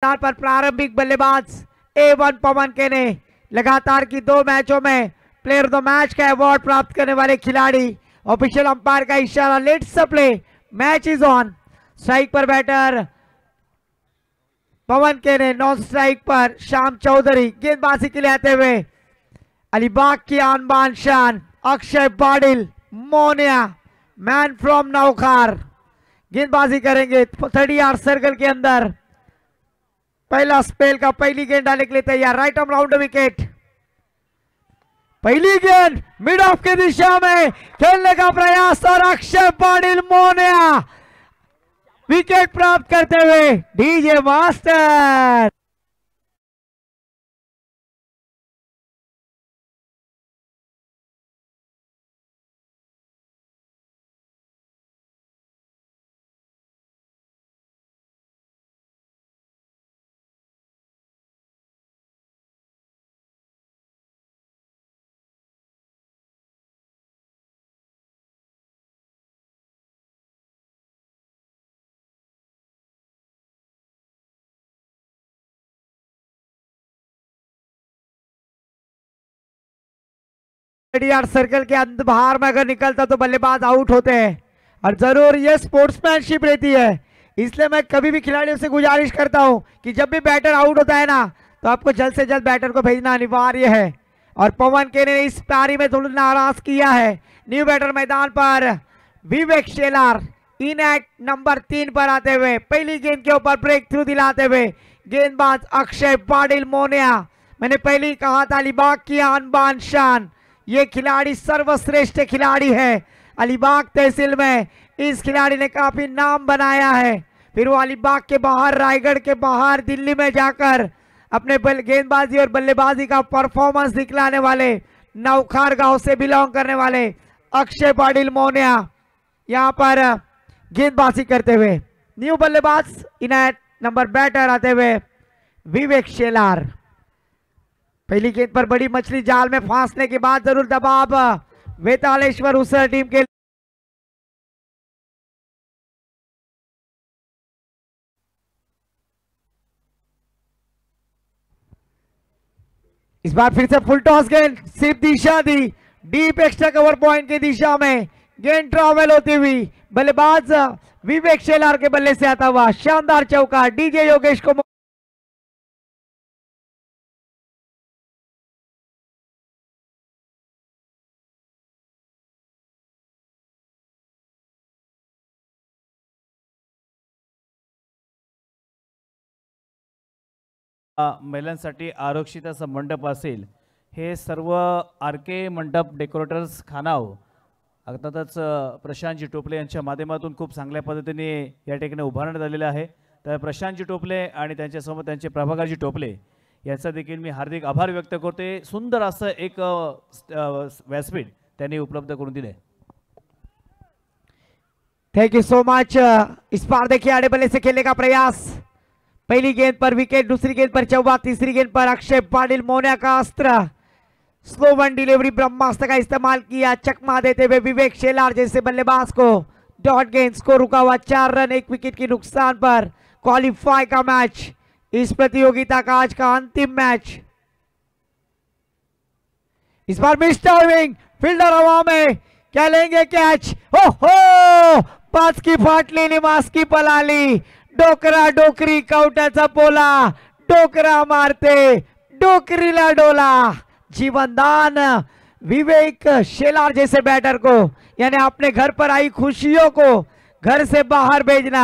पर प्रारंभिक बल्लेबाज A1 पवन के ने लगातार की 2 मैचों में प्लेयर ऑफ द मैच का अवार्ड प्राप्त करने वाले खिलाड़ी। ऑफिशियल अंपायर का इशारा, let's play, match is on. Strike पर बैटर पवन के ने, नॉन स्ट्राइक पर श्याम चौधरी। गेंदबाजी के लिए आते हुए अलीबाग की आन बान शान अक्षय पाटिल मोनिया, मैन फ्रॉम नौखार, गेंदबाजी करेंगे 30 यार्ड सर्कल के अंदर। पहला स्पेल का पहली गेंद डालने के लिए तैयार, राइट आर्म राउंड विकेट। पहली गेंद मिड ऑफ की दिशा में खेलने का प्रयास और अक्षय पाटिल मोनिया विकेट प्राप्त करते हुए डीजे मास्टर। यार्ड सर्कल के अंदर बाहर में अगर निकलता तो बल्लेबाज आउट होते हैं और जरूर ये स्पोर्ट्समैनशिप रहती है। इसलिए मैं कभी भी खिलाड़ियों से गुजारिश करता हूं कि जब भी बैटर आउट होता है ना तो आपको जल्द से जल्द बैटर को भेजना अनिवार्य है। और पवन के ने इस पारी में थोड़ा नाराज किया है। न्यू बैटर मैदान पर विवेक शेलार इन एट नंबर 3 पर आते हुए पहली गेंद के ऊपर ब्रेक थ्रू दिलाते हुए गेंदबाज अक्षय पाटिल मोनिया। मैंने पहले ही कहा था अलीबाग की आन बान शान, ये खिलाड़ी सर्वश्रेष्ठ खिलाड़ी है। अलीबाग तहसील में इस खिलाड़ी ने काफी नाम बनाया है। फिर वो अलीबाग के बाहर, रायगढ़ के बाहर, दिल्ली में जाकर अपने गेंदबाजी और बल्लेबाजी का परफॉर्मेंस दिखलाने वाले नौखार गांव से बिलोंग करने वाले अक्षय पाटिल मोनिया यहां पर गेंदबाजी करते हुए। न्यू बल्लेबाज इनायत नंबर बैटर आते हुए विवेक शेलार। पहली गेंद पर बड़ी मछली जाल में फांसने के बाद जरूर दबाव वेतालेश्वर उसर टीम के। इस बार फिर से फुल टॉस गेंद, सिर्फ दिशा दी डीप एक्स्ट्रा कवर पॉइंट की दिशा में गेंद ट्रैवल होती हुई बल्लेबाज विवेक शेलार के बल्ले से आता हुआ शानदार चौका। डीजे योगेश को महिलांसाठी आरक्षित असं मंडप असेल। हे सर्व आरके मंडप डेकोरेटर्स खानाव अर्थातच प्रशांतजी टोपले यांच्या माध्यमातून खूप चांगल्या पद्धतीने या ठिकाणी उभारण्यात आलेले आहे। तर प्रशांतजी टोपले आणि त्यांच्यासोबत त्यांचे प्रभाकरजी टोपले याचा देखील मी हार्दिक आभार व्यक्त करते। सुंदर असं एक व्यासपीठ त्यांनी उपलब्ध करून दिले। Thank you so much. इस बार देखिए आड़े बल्ले से खेलने का प्रयास, पहली गेंद पर विकेट, दूसरी गेंद पर चौका, तीसरी गेंद पर अक्षय पाटिल मोनिया का अस्त्र। स्लो वन डिलीवरी ब्रह्मास्त्र का इस्तेमाल किया, चकमा देते हुए विवेक शेलार जैसे बल्लेबाज को डॉट गेंद, स्कोर रुका हुआ 4 रन 1 विकेट के नुकसान पर। क्वालिफाई का मैच, इस प्रतियोगिता का आज का अंतिम मैच। इस बार मिस टाइमिंग, फील्डर हवा में, क्या लेंगे कैच? हो पाच की फाटली निमास की पलाली, डोकरा डोकरी कवट्याचा पोला, डोकरा मारते डोकरीला डोला। जीवनदान विवेक शेलार जैसे बैटर को, यानी अपने घर पर आई खुशियों को घर से बाहर भेजना,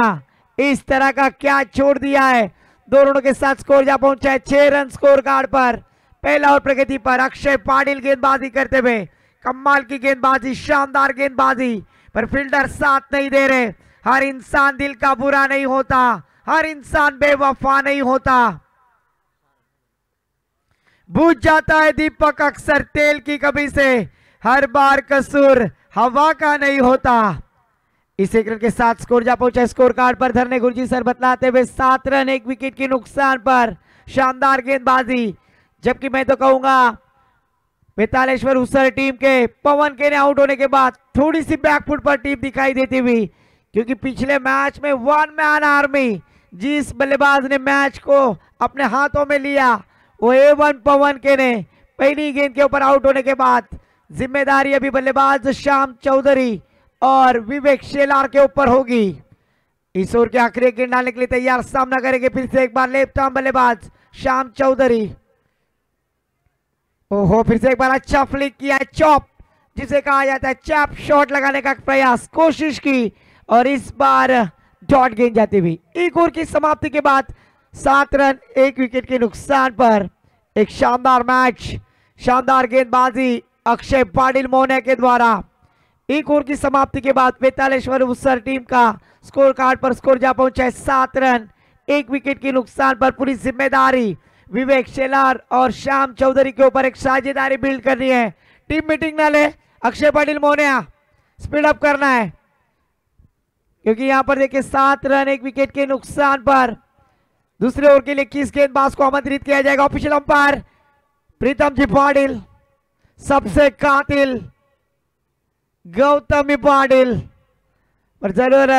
इस तरह का क्या छोड़ दिया है। 2 रनों के साथ स्कोर जा पहुंचा है 6 रन स्कोर कार्ड पर। पहला और प्रगति पर अक्षय पाटिल गेंदबाजी करते हुए, कमाल की गेंदबाजी, शानदार गेंदबाजी, पर फील्डर साथ नहीं दे रहे। हर इंसान दिल का बुरा नहीं होता, हर इंसान बेवफा नहीं होता। बुझ जाता है दीपक अक्सर तेल की कभी से, हर बार कसूर हवा का नहीं होता। इस एक रन के साथ स्कोर जा पहुंचा स्कोर कार्ड पर। धरने गुरुजी सर बतलाते हुए 7 रन 1 विकेट के नुकसान पर। शानदार गेंदबाजी, जबकि मैं तो कहूंगा वेतालेश्वर उसर टीम के पवन के ने आउट होने के बाद थोड़ी सी बैकफुट पर टीम दिखाई देती हुई, क्योंकि पिछले मैच में 1 मैन आर्मी जिस बल्लेबाज ने मैच को अपने हाथों में लिया वो A1 पवन के ने पहली गेंद के ऊपर आउट होने के बाद जिम्मेदारी अभी बल्लेबाज श्याम चौधरी और विवेक शेलार के ऊपर होगी। इस ओवर के आखिरी गेंद डालने के लिए तैयार, सामना करेंगे फिर से एक बार लेफ्ट आर्म बल्लेबाज श्याम चौधरी। ओहो, फिर से एक बार अच्छा फ्लिक किया है, चॉप जिसे कहा जाता है चैप शॉट लगाने का प्रयास कोशिश की और इस बार डॉट गेंद जाती हुई। एक ओवर की समाप्ति के बाद 7 रन 1 विकेट के नुकसान पर एक शानदार मैच, शानदार गेंदबाजी अक्षय पाटिल मोने के द्वारा। एक ओवर की समाप्ति के बाद वेतालेश्वर उत्सर टीम का स्कोर कार्ड पर स्कोर जा पहुंचा है 7 रन 1 विकेट के नुकसान पर। पूरी जिम्मेदारी विवेक शेलार और श्याम चौधरी के ऊपर एक साझेदारी बिल्ड करनी है। टीम मीटिंग ना ले, अक्षय पाटिल मोनिया स्पीड अप करना है क्योंकि यहां पर देखिए 7 रन 1 विकेट के नुकसान पर दूसरे ओवर के लिए किस गेंदबाज को आमंत्रित किया जाएगा। ऑफिशियल अंपायर प्रीतम जी पाटिल, सबसे कातिल गौतमी पाटिल, पर जरूर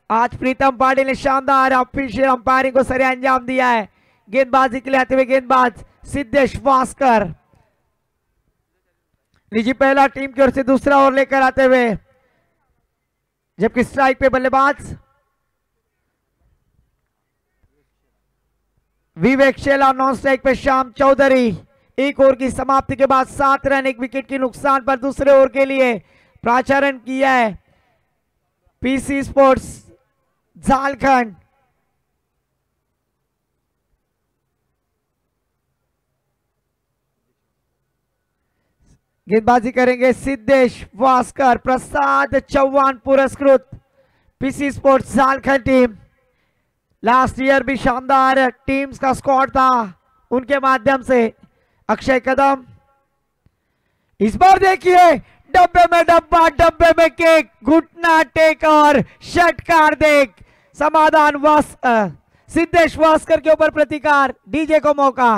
आज प्रीतम पाटिल ने शानदार ऑफिशियल अंपायरिंग को सरे अंजाम दिया है। गेंदबाजी के लिए आते हुए गेंदबाज सिद्धेश वास्कर लीजिए पहला टीम की ओर से दूसरा ओवर लेकर आते हुए, जबकि स्ट्राइक पे बल्लेबाज विवेक शेलार, नॉन स्ट्राइक पे श्याम चौधरी। एक ओवर की समाप्ति के बाद 7 रन 1 विकेट के नुकसान पर दूसरे ओवर के लिए प्राचारण किया है पीसी स्पोर्ट्स झारखंड। गेंदबाजी करेंगे सिद्धेश वास्कर, प्रसाद चौहान पुरस्कृत PC sports Jharkhand team. Last year भी शानदार टीम्स का स्क्वाड था उनके माध्यम से। अक्षय कदम, इस बार देखिए डब्बे में डब्बा, डब्बे में केक, घुटना टेक और षटकार देख समाधान सिद्धेश वास्कर के ऊपर प्रतिकार, डीजे को मौका।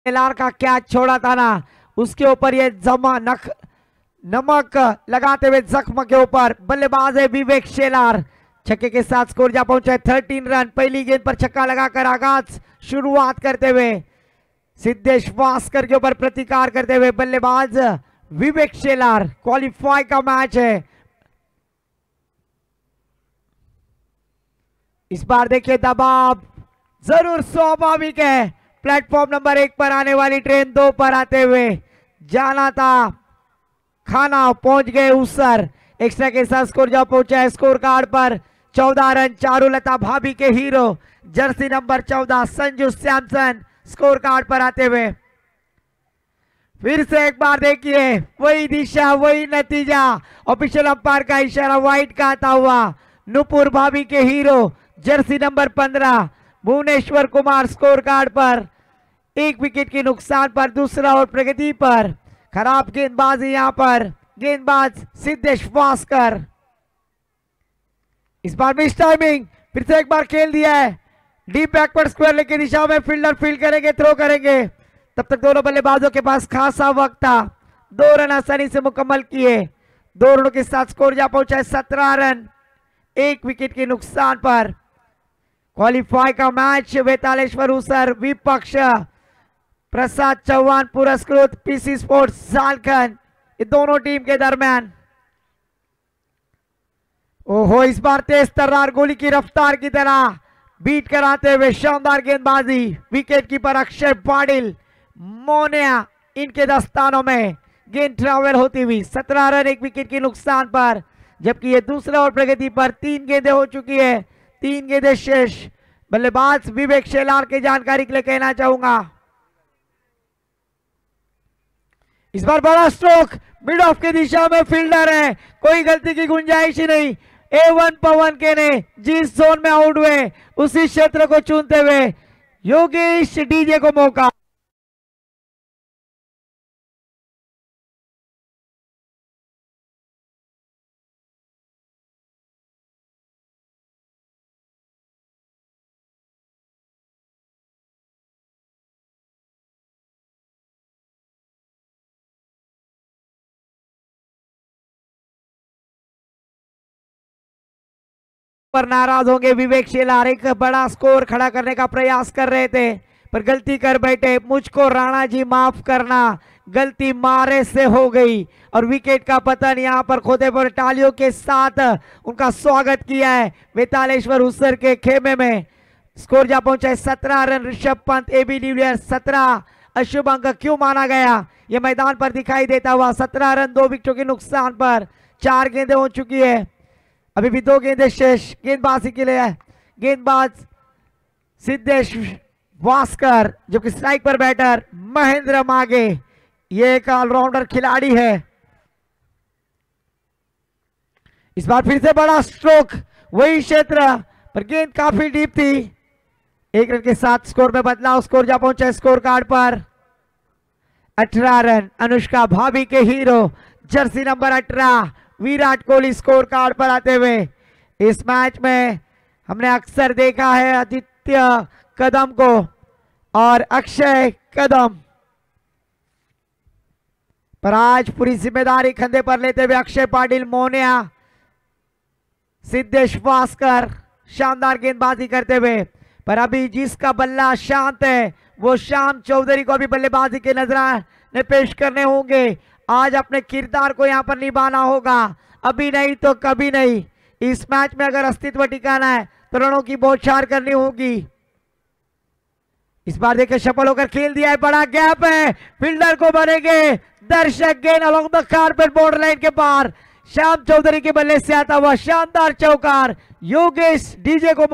शेलार का कैच छोड़ा था ना, उसके ऊपर ये नमक लगाते हुए जख्म के ऊपर बल्लेबाज है विवेक शेलार। छक्के के साथ स्कोर जा पहुंचा है 13 रन। पहली गेंद पर छक्का लगाकर आगाज शुरुआत करते हुए सिद्धेश वास्कर के ऊपर प्रतिकार करते हुए बल्लेबाज विवेक शेलार। क्वालिफाई का मैच है। इस बार देखिए दबाव जरूर स्वाभाविक है। प्लेटफॉर्म नंबर 1 पर आने वाली ट्रेन 2 पर आते हुए जाना था खाना, पहुंच गए उसर। एक्स्ट्रा के साथ स्कोर जा पहुंचा है स्कोर कार्ड पर 14 रन। चारुलता भाभी के hero jersey number 14 Sanju Samson score card पर आते हुए। फिर से एक बार देखिए वही दिशा वही नतीजा। ऑफिशियल अंपायर का इशारा वाइट का आता हुआ नुपुर भाभी के hero jersey number 15 Bhuvneshwar Kumar score card पर 1 विकेट के नुकसान पर दूसरा और प्रगति पर। खराब गेंदबाजी यहां पर गेंदबाज सिद्धेश वास्कर। इस बार मिस टाइमिंग, फिर से एक बार खेल दिया है डीप बैकवर्ड स्क्वायर लेके दिशा में फील्डर फील्ड करेंगे, थ्रो करेंगे। तब तक दोनों बल्लेबाजों के पास खासा वक्त था। 2 रन आसानी से मुकम्मल किए। 2 रनों के साथ स्कोर जा पहुंचा है 17 रन 1 विकेट के नुकसान पर। क्वालिफाई का मैच वेतालेश्वर उसर विपक्ष प्रसाद चौहान पुरस्कृत पीसी स्पोर्ट्स झारखंड, ये दोनों टीम के दरमियान। ओहो, इस बार तेज तर्रार गोली की रफ्तार की तरह बीट कराते हुए शानदार गेंदबाजी विकेट कीपर अक्षय पाटिल मोनिया, इनके दस्तानों में गेंद ट्रैवल होती हुई 17 रन 1 विकेट के नुकसान पर। जबकि ये दूसरा और प्रगति पर 3 गेंदें हो चुकी है, 3 गेंदें शेष। बल्लेबाज विवेक शेलार की जानकारी के लिए कहना चाहूंगा इस बार बड़ा स्ट्रोक मिड ऑफ की दिशा में फील्डर है, कोई गलती की गुंजाइश ही नहीं। A1 पवन के ने जिस जोन में आउट हुए उसी क्षेत्र को चुनते हुए योगेश डीजे को मौका। पर नाराज होंगे विवेक शेलार। एक बड़ा स्कोर खड़ा करने का प्रयास कर रहे थे पर गलती कर बैठे। मुझको राणा जी माफ करना, गलती मारे से हो गई और विकेट का पतन। यहाँ पर खोते पर तालियों के साथ उनका स्वागत किया है वेतालेश्वर हुसर के खेमे में। स्कोर जा पहुंचा है 17 run. Rishabh Pant, AB de Villiers 17 अशुभ अंक क्यों माना गया ये मैदान पर दिखाई देता हुआ। 17 रन 2 विकेटों के नुकसान पर 4 गेंदें हो चुकी है। अभी भी 2 गेंदें शेष गेंदबाजी के लिए है। गेंदबाज सिद्धेश वास्कर जो कि स्ट्राइक पर बैटर महेंद्र मागे, ये एक ऑलराउंडर खिलाड़ी है। इस बार फिर से बड़ा स्ट्रोक, वही क्षेत्र पर गेंद काफी डीप थी। 1 रन के साथ स्कोर में बदलाव। स्कोर जा पहुंचा स्कोर कार्ड पर 18 रन। अनुष्का भाभी के hero jersey number 18 Virat Kohli score card पर आते हुए। इस मैच में हमने अक्सर देखा है आदित्य कदम को और अक्षय कदम, पर आज पूरी जिम्मेदारी कंधे पर लेते हुए अक्षय पाटिल, मोनिया, सिद्धेश वास्कर शानदार गेंदबाजी करते हुए। पर अभी जिसका बल्ला शांत है वो श्याम चौधरी को अभी बल्लेबाजी के नजराने पेश करने होंगे। आज अपने किरदार को यहां पर निभाना होगा, अभी नहीं तो कभी नहीं। इस मैच में अगर अस्तित्व टिकाना है तो रनों की बौछार करनी होगी। इस बार देखिए सफल होकर खेल दिया है, बड़ा गैप है, फील्डर को बनेंगे दर्शक। गेंद along the carpet border line के पार श्याम चौधरी के बल्ले से आता हुआ शानदार चौकार। योगेश डीजे को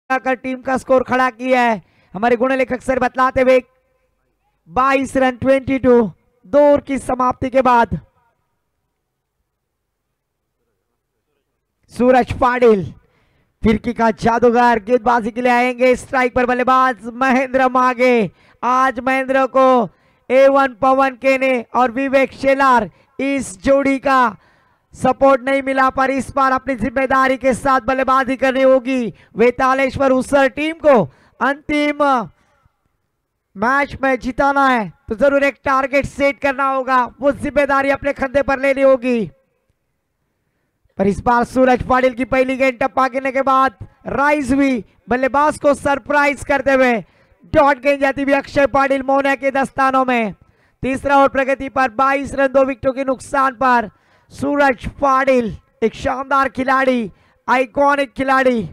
कर टीम का स्कोर खड़ा किया है। हमारे गुण लेखक सर बतलाते हुए 22 रन 22 2 ओवर की समाप्ति के बाद सूरज पाटिल फिरकी का जादूगर गेंदबाजी के लिए आएंगे। स्ट्राइक पर बल्लेबाज महेंद्र मागे। आज महेंद्र को A1 पवन केने और विवेक शेलार इस जोड़ी का सपोर्ट नहीं मिला, पर इस बार अपनी जिम्मेदारी के साथ बल्लेबाजी करनी होगी। वेतालेश्वर हुसर टीम को अंतिम मैच में जिताना है तो जरूर एक टारगेट सेट करना होगा, वो जिम्मेदारी अपने कंधे पर लेनी होगी। पर इस बार सूरज पाटिल की पहली गेंद टप्पा गिरने के बाद राइज हुई, बल्लेबाज को सरप्राइज करते हुए डॉट गेंद जाती हुई अक्षय पाटिल मोहना के दस्तानों में। तीसरा ओवर प्रगति पर 22 रन 2 विकेटों के नुकसान पर सूरज पाटिल एक शानदार खिलाड़ी, आइकॉनिक खिलाड़ी।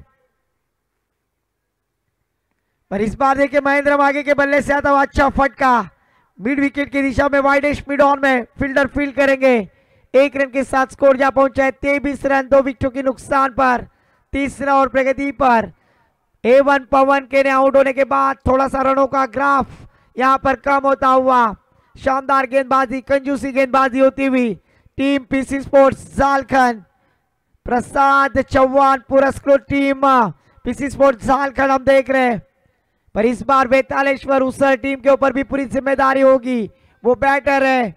पर इस बार देखिए महेंद्र मागे के बल्ले से आता हुआ अच्छा फटका मिड विकेट की दिशा में, वाइडेस्ट मिड ऑन में फील्डर फील्ड करेंगे। 1 रन के साथ स्कोर जा पहुंचा है 23 रन 2 विकेटों के नुकसान पर। तीसरा ओवर प्रगति पर A1 पवन के ने आउट होने के बाद थोड़ा सा रनों का ग्राफ यहां पर कम होता हुआ। शानदार गेंदबाजी, कंजूसी गेंदबाजी होती हुई team PC sports Jharkhand, Prasad Chauhan पुरस्कृत टीम पीसी स्पोर्ट्स झारखंड हम देख रहे हैं। पर इस बार वेतालेश्वर हुसर टीम के ऊपर भी पूरी जिम्मेदारी होगी। वो बैटर है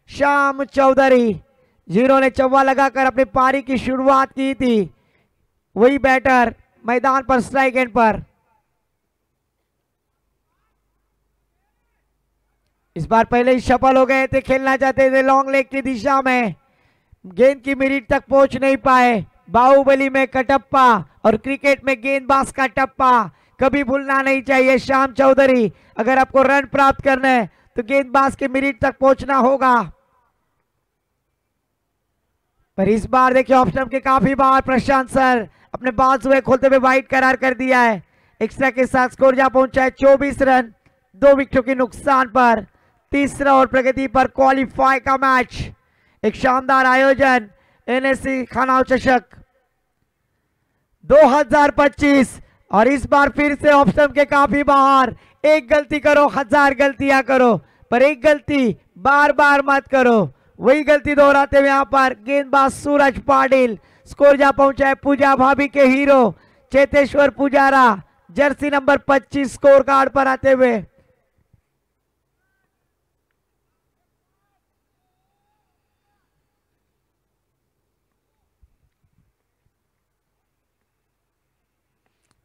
श्याम चौधरी जिन्होंने चौवा लगाकर अपनी पारी की शुरुआत की थी, वही बैटर मैदान पर स्ट्राइक एंड पर। इस बार पहले ही सफल हो गए थे, खेलना चाहते थे लॉन्ग लेग की दिशा में, गेंद की मिरिट तक पहुंच नहीं पाए। बाहुबली में कटप्पा और क्रिकेट में गेंदबाज का टप्पा कभी भूलना नहीं चाहिए। श्याम चौधरी, अगर आपको रन प्राप्त करना है तो गेंदबाज के मिरिट तक पहुंचना होगा। पर इस बार देखिए ऑप्शन के काफी बार प्रशांत सर अपने बाजुए खोलते हुए वाइड करार कर दिया है। एक्स्ट्रा के साथ स्कोर जा पहुंचा है 24 रन 2 विकेटों के नुकसान पर। तीसरा और प्रगति पर क्वालिफाई का मैच, एक शानदार आयोजन NSC खनाव चषक 2025। और इस बार फिर से ऑप्शन के काफी बाहर। एक गलती करो 1000 गलतियां करो, पर एक गलती बार बार मत करो। वही गलती दोहराते हुए यहां पर गेंदबाज सूरज पाटिल। स्कोर जा पहुंचा है पूजा भाभी के hero Cheteshwar Pujara Jersey number 25 score card पर आते हुए।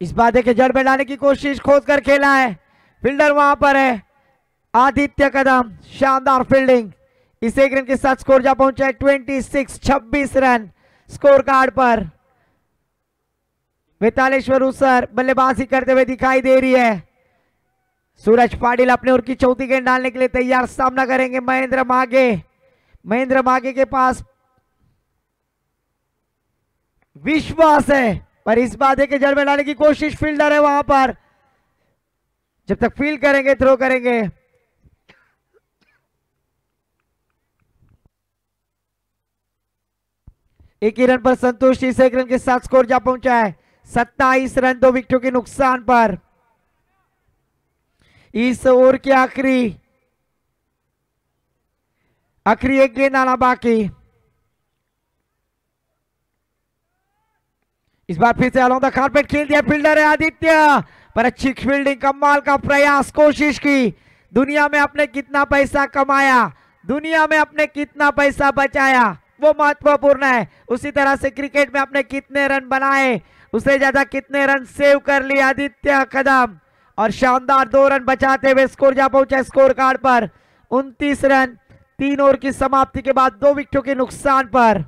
इस बार देखिए जड़ में लाने की कोशिश खोद कर खेला है, फील्डर वहां पर है आदित्य कदम, शानदार फील्डिंग। इस एक रन के साथ स्कोर जा पहुंचा है 26 रन स्कोर कार्ड पर। वेतालेश्वर उसर बल्लेबाजी करते हुए दिखाई दे रही है। सूरज पाटिल अपने ओर की चौथी गेंद डालने के लिए तैयार, सामना करेंगे महेंद्र मागे। महेंद्र मागे के पास विश्वास है, पर इस बात के जड़ में डालने की कोशिश, फील्डर है वहां पर, जब तक फील्ड करेंगे थ्रो करेंगे। एक ही रन पर संतुष्ट, इस एक रन के साथ स्कोर जा पहुंचा है 27 रन 2 विकेटों के नुकसान पर। इस ओवर के आखिरी एक गेंद आना बाकी। इस बार फिर से अलोंग द कारपेट खेल दिया, फील्डर है आदित्य, पर अच्छी फील्डिंग, कमाल का प्रयास, कोशिश की। दुनिया में आपने कितना पैसा कमाया, दुनिया में आपने कितना पैसा बचाया, वो महत्वपूर्ण है। उसी तरह से क्रिकेट में आपने कितने रन बनाए, उससे ज्यादा कितने रन सेव कर लिए आदित्य कदम, और शानदार 2 रन बचाते हुए स्कोर जा पहुंचा स्कोर कार्ड पर 29 रन 3 ओवर की समाप्ति के बाद 2 विकेटों के नुकसान पर।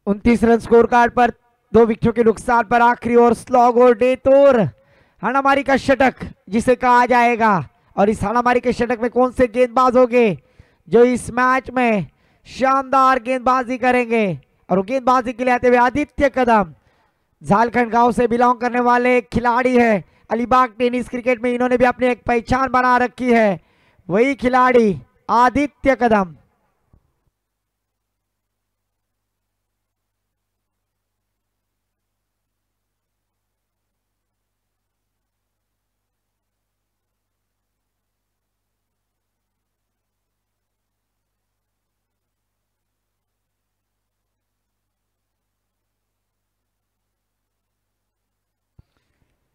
उनतीस रन स्कोर कार्ड पर 2 विकेटों के नुकसान पर। आखिरी ओवर स्लॉग और डेथ ओवर, हाणामारी का शतक जिसे कहा जाएगा। और इस हाणामारी के शतक में कौन से गेंदबाज होंगे जो इस मैच में शानदार गेंदबाजी करेंगे, और गेंदबाजी के लिए आते हुए आदित्य कदम, झारखंड गांव से बिलोंग करने वाले खिलाड़ी है। अलीबाग टेनिस क्रिकेट में इन्होंने भी अपनी एक पहचान बना रखी है, वही खिलाड़ी आदित्य कदम।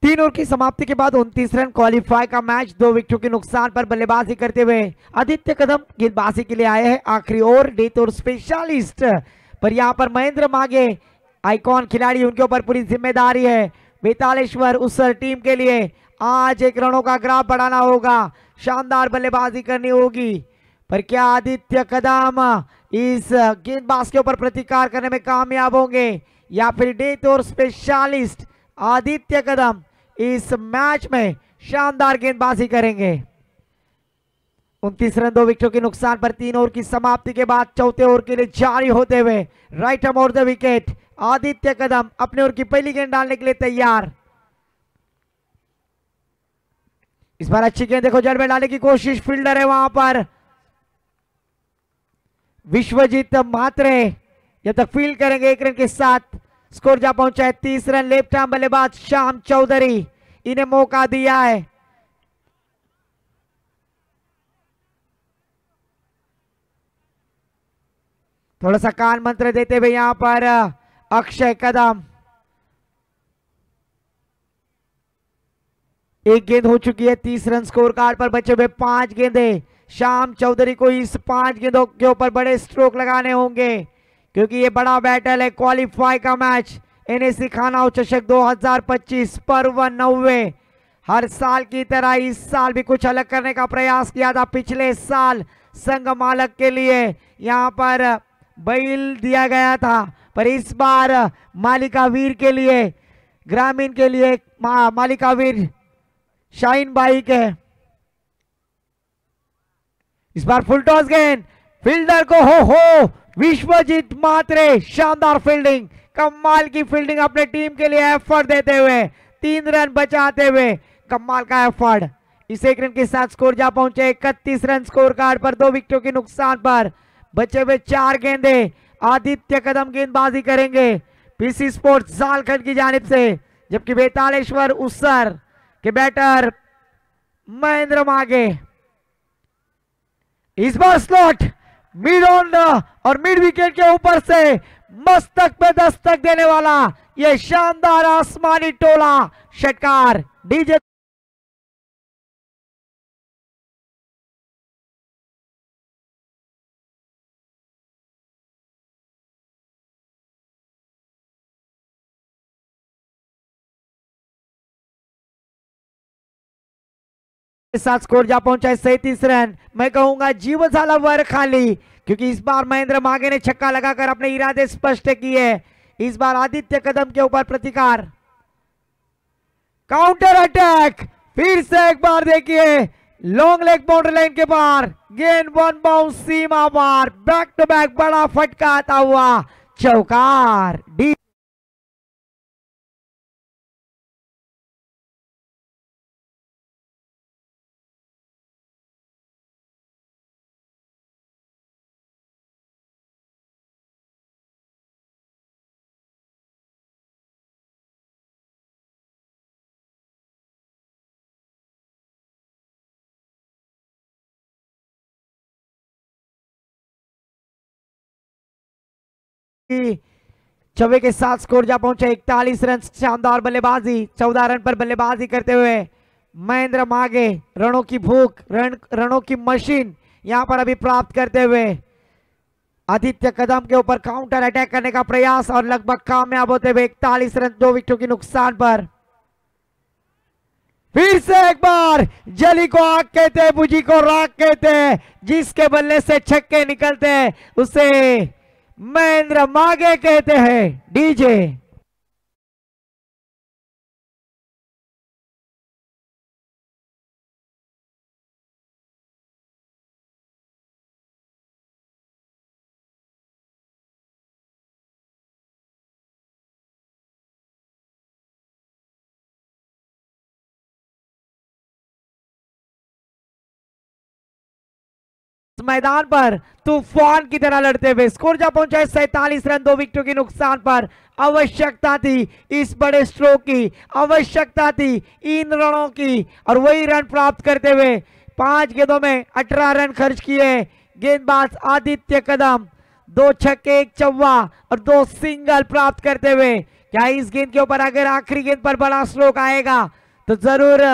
तीन ओवर की समाप्ति के बाद 29 रन क्वालिफाई का मैच, 2 विकेटों के नुकसान पर बल्लेबाजी करते हुए आदित्य कदम गेंदबाजी के लिए आए हैं। आखिरी ओवर डेथ ओवर स्पेशलिस्ट पर यहां पर महेंद्र मागे आइकॉन खिलाड़ी, उनके ऊपर पूरी जिम्मेदारी है। बेतालेश्वर उसर टीम के लिए आज 1 रनों का ग्राफ बढ़ाना होगा, शानदार बल्लेबाजी करनी होगी। पर क्या आदित्य कदम इस गेंदबाज के ऊपर प्रतिकार करने में कामयाब होंगे, या फिर डेथ ओवर स्पेशलिस्ट आदित्य कदम इस मैच में शानदार गेंदबाजी करेंगे। 29 रन 2 विकेटों के नुकसान पर 3 ओवर की समाप्ति के बाद चौथे ओवर के लिए जारी होते हुए right arm over the wicket Aditya Kadam अपने ओवर की पहली गेंद डालने के लिए तैयार। इस बार अच्छी गेंद देखो, जड़ में डालने की कोशिश, फील्डर है वहां पर विश्वजीत म्हात्रे, जब तक फील्ड करेंगे 1 रन के साथ स्कोर जा पहुंचा है 30 रन। लेफ्ट आर्म बल्लेबाज श्याम चौधरी, इन्हें मौका दिया है। थोड़ा सा कान मंत्र देते हुए यहां पर अक्षय कदम, 1 गेंद हो चुकी है, 30 रन स्कोर कार्ड पर बचे हुए 5 गेंदे। श्याम चौधरी को इस 5 गेंदों के ऊपर बड़े स्ट्रोक लगाने होंगे, क्योंकि ये बड़ा बैटल है, क्वालिफाई का मैच। एनएसी खानाव चषक 2025 पर्व 90। हर साल की तरह इस साल भी कुछ अलग करने का प्रयास किया था। पिछले साल संघ मालक के लिए यहां पर बैल दिया गया था, पर इस बार मालिका वीर के लिए, ग्रामीण के लिए मालिका वीर शाहीन बाइक है। इस बार फुल टॉस गेंद, फील्डर को हो विश्वजीत म्हात्रे, शानदार फील्डिंग, कमाल की फील्डिंग अपने टीम के लिए एफर्ट देते हुए 3 रन बचाते हुए, कमाल का एफर्ट। इस 1 रन के साथ स्कोर जा पहुंचे 31 रन स्कोर कार्ड पर 2 विकेटों के नुकसान पर। बचे हुए 4 गेंदे आदित्य कदम गेंदबाजी करेंगे। पीसी स्पोर्ट्स झारखंड की जानिब से जबकि बेतालेश्वर उसर के बैटर महेंद्र मागे। इस बार स्लॉट मिड ऑन और मिड विकेट के ऊपर से मस्तक पे दस्तक देने वाला ये शानदार आसमानी टोला षटकार डीजे के साथ स्कोर जा पहुंचा है 37 रन। मैं कहूंगा जीवन साला वर खाली, क्योंकि इस बार महेंद्र मागे ने छक्का लगाकर अपने इरादे स्पष्ट किए। इस बार आदित्य कदम के ऊपर प्रतिकार, काउंटर अटैक, फिर से एक बार देखिए लॉन्ग लेग बाउंड्री लाइन के पार गेंद वन बाउंस सीमा पार, बैक टू बैक बड़ा फटका आता हुआ चौकार। डी चौबे के साथ स्कोर जा पहुंचे 41 रन। शानदार बल्लेबाजी, 14 रन पर बल्लेबाजी करते हुए महेंद्र मागे रणों की भूख, रणों की मशीन यहां पर अभी प्राप्त करते हुए आदित्य कदम के ऊपर काउंटर अटैक करने का प्रयास और लगभग कामयाब होते हुए 41 रन 2 विकेटों की नुकसान पर। फिर से एक बार जली को आग कहते, बुझी को राख कहते, जिसके बल्ले से छक्के निकलते उसे महेंद्र मागे कहते हैं। डीजे मैदान पर तूफान की तरह लड़ते हुए स्कोर जा पहुंचा है 47 रन 2 विकेटों की नुकसान पर। आवश्यकता थी इस बड़े स्ट्रोक की, आवश्यकता थी इन रनों की, और वही रन प्राप्त करते हुए 5 गेंदों में 18 रन खर्च किए गेंदबाज आदित्य कदम। 2 छक्के 1 चौवा और 2 सिंगल प्राप्त करते हुए क्या इस गेंद के ऊपर अगर आखिरी गेंद पर बड़ा स्ट्रोक आएगा तो जरूर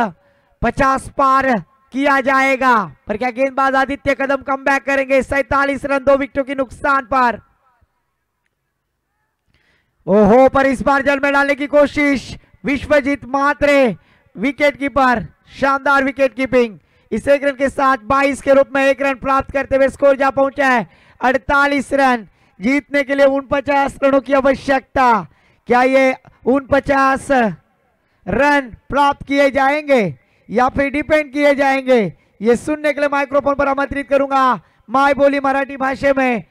50 पार किया जाएगा, पर क्या गेंदबाज आदित्य कदम कमबैक करेंगे? 47 रन 2 विकेटों की नुकसान पर। ओहो, पर इस बार जल में डालने की कोशिश विश्वजीत मात्रे विकेट कीपर, शानदार विकेट कीपिंग। इस 1 रन के साथ 22 के रूप में 1 रन प्राप्त करते हुए स्कोर जा पहुंचा है 48 रन। जीतने के लिए 49 रनों की आवश्यकता। क्या ये 49 रन प्राप्त किए जाएंगे या फिर डिपेंड किए जाएंगे? ये सुनने के लिए माइक्रोफोन पर आमंत्रित करूंगा माय बोली मराठी भाषा में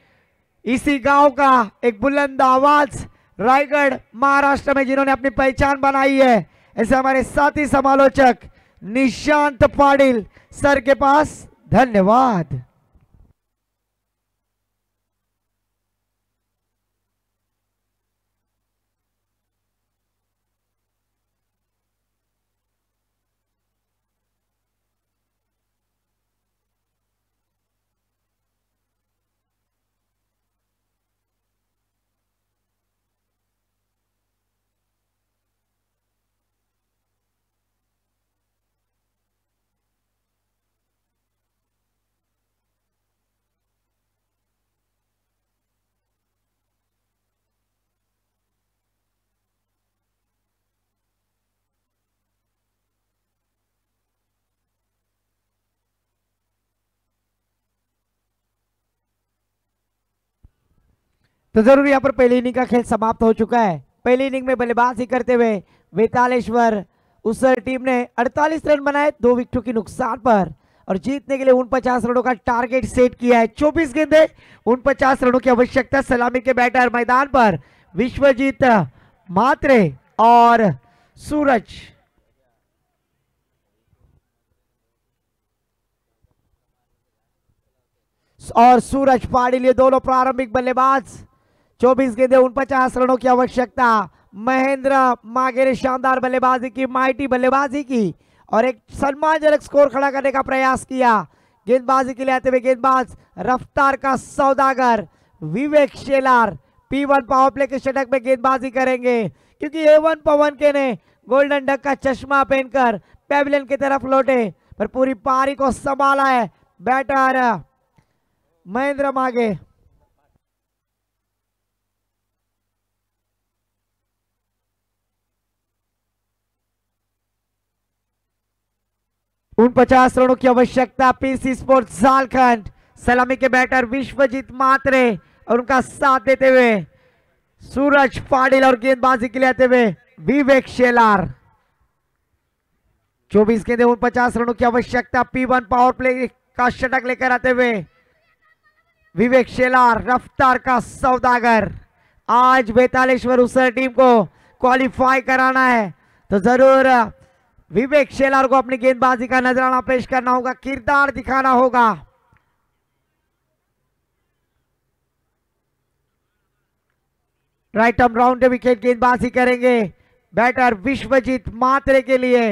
इसी गांव का एक बुलंद आवाज, रायगढ़ महाराष्ट्र में जिन्होंने अपनी पहचान बनाई है, ऐसे हमारे साथी समालोचक निशांत पाटिल सर के पास। धन्यवाद। तो जरूर यहाँ पर पहली इनिंग का खेल समाप्त हो चुका है। पहली इनिंग में बल्लेबाजी करते हुए बेतालेश्वर उसर टीम ने 48 रन बनाए 2 विकेटों की नुकसान पर, और जीतने के लिए 49 रनों का टारगेट सेट किया है। 24 गेंदे 49 रनों की आवश्यकता। सलामी के बैटर मैदान पर विश्वजीत मात्रे और सूरज पाटिल, ये दोनों प्रारंभिक बल्लेबाज। 24 गेंदे 49 रनों की आवश्यकता। महेंद्र मागे ने शानदार बल्लेबाजी की, माइटी बल्लेबाजी की और एक सम्मानजनक स्कोर खड़ा करने का प्रयास किया। गेंदबाजी के लिए आते हुए गेंदबाज रफ्तार का सौदागर विवेक शेलार P1 पावर प्ले के षटक में गेंदबाजी करेंगे, क्योंकि A1 पवन के ने गोल्डन डक का चश्मा पहनकर पेविलियन की तरफ लौटे पर पूरी पारी को संभाला है बैटर महेंद्र मागे। उन 50 रनों की आवश्यकता पीसी स्पोर्ट्स झारखंड। सलामी के बैटर विश्वजीत मात्रे और उनका साथ देते हुए सूरज पाटिल और गेंदबाजी के लिए आते हुए विवेक शेलार। 24 गेंदें 49 रनों की आवश्यकता P1 पावर प्ले का षटक लेकर आते हुए विवेक शेलार रफ्तार का सौदागर। आज 42 उसर टीम को क्वालिफाई कराना है तो जरूर विवेक शेलार को अपनी गेंदबाजी का नजराना पेश करना होगा, किरदार दिखाना होगा। राइट आर्म राउंड विकेट गेंदबाजी करेंगे बैटर विश्वजीत मात्रे के लिए